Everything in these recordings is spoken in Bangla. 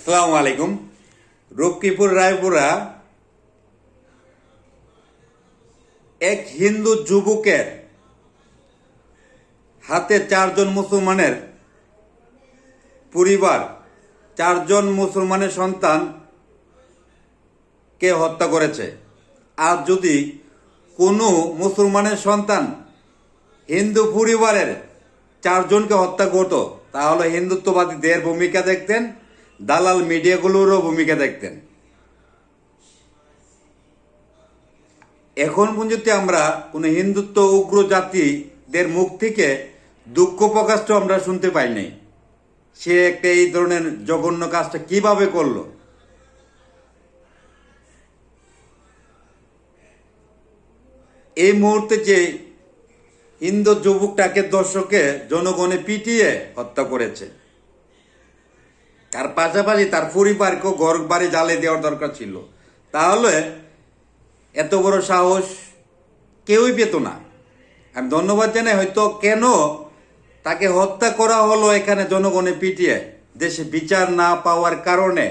আসসালামু আলাইকুম। রক্ষীপুর রায়পুরা এক হিন্দু যুবকের হাতে চারজন মুসলমানের পরিবার, চারজন মুসলমানের সন্তানকে হত্যা করেছে। আর যদি কোনো মুসলমানের সন্তান হিন্দু পরিবারের চারজনকে হত্যা করত, তাহলে হিন্দুত্ববাদীদের ভূমিকা দেখতেন, দালাল মিডিয়াগুলোরও ভূমিকা দেখতেন। এখন পর্যন্ত আমরা কোনো হিন্দুত্ব উগ্র জাতিদের মুখ থেকে দুঃখ প্রকাশটা আমরা শুনতে পাই নাই। সে একটা এই ধরনের জঘন্য কাজটা কিভাবে করলো। এই মুহূর্তে যে হিন্দু যুবকটাকে দর্শকে জনগণে পিটিয়ে হত্যা করেছে, তার পাশাপাশি তার পরিবারকেও ঘর বাড়ি জ্বালিয়ে দেওয়ার দরকার ছিল। তাহলে এত বড় সাহস কেউই পেত না। আমি ধন্যবাদ জানাই হয়তো কেন তাকে হত্যা করা হলো এখানে জনগণে পিটিয়ে। দেশে বিচার না পাওয়ার কারণে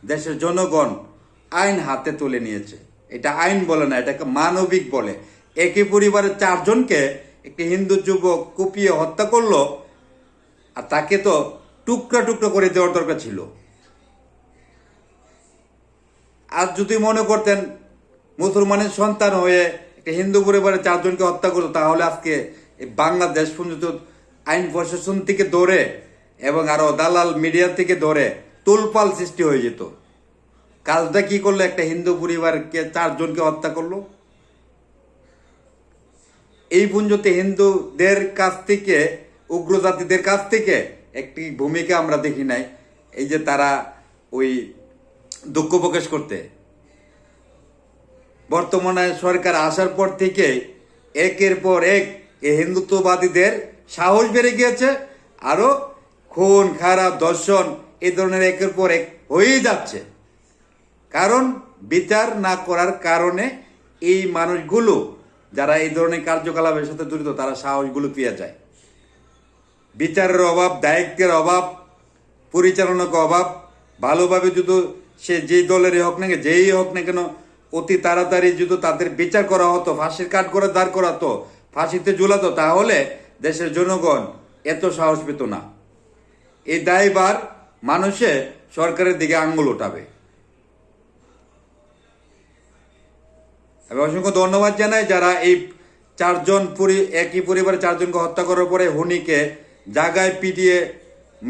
দেশের জনগণ আইন হাতে তুলে নিয়েছে। এটা আইন বলে না, এটাকে মানবিক বলে। একই পরিবারের চারজনকে একটি হিন্দু যুবক কুপিয়ে হত্যা করলো, আর তাকে তো টুকরা টুকরা করে দেওয়ার দরকার ছিল। আর যদি মনে করতেন মুসলমানের সন্তান হয়ে একটা হিন্দু পরিবারের চারজনকে হত্যা করতো, তাহলে আজকে এই বাংলাদেশ পর্যন্ত আইন প্রশাসন থেকে ধরে এবং আরো দালাল মিডিয়া থেকে ধরে তোলপাল সৃষ্টি হয়ে যেত। কাজটা কি করলো? একটা হিন্দু পরিবারকে চারজনকে হত্যা করলো। এই পর্যন্ত হিন্দুদের কাছ থেকে, উগ্র জাতিদের কাছ থেকে একটি ভূমিকা আমরা দেখি নাই। এই যে তারা ওই দুঃখ প্রকাশ করতে, বর্তমানে সরকার আসার পর থেকে একের পর এক এই হিন্দুত্ববাদীদের সাহস বেড়ে গিয়েছে। আরো খুন খারাপ দর্শন এই ধরনের একের পর এক হয়েই যাচ্ছে। কারণ বিচার না করার কারণে এই মানুষগুলো যারা এই ধরনের কার্যকলাপের সাথে জড়িত, তারা সাহসগুলো পেয়ে যায়। বিচারের অভাব, দায়িত্বের অভাব, পরিচালনার অভাব। ভালোভাবে যদি সে যেই দলেরই হোক না, যেই হোক না কেন, অতি তাড়াতাড়ি যদি তাদের বিচার করা হতো, ফাঁসির কাঠ করে দাঁড় করাতো, ফাঁসিতে ঝুলাতো, তাহলে দেশের জনগণ এত সাহস পেত না। এই দায়ভার মানুষে সরকারের দিকে আঙ্গুল উঠাবে। আমি অসংখ্য ধন্যবাদ জানাই যারা এই একই পরিবারের চারজনকে হত্যা করার পরে হুনিকে জায়গায় পিটিয়ে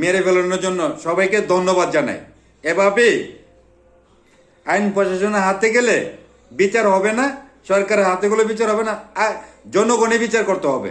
মেরে ফেলানোর জন্য সবাইকে ধন্যবাদ জানাই। এভাবেই আইন প্রশাসনের হাতে গেলে বিচার হবে না, সরকারের হাতে গেলে বিচার হবে না, জনগণে বিচার করতে হবে।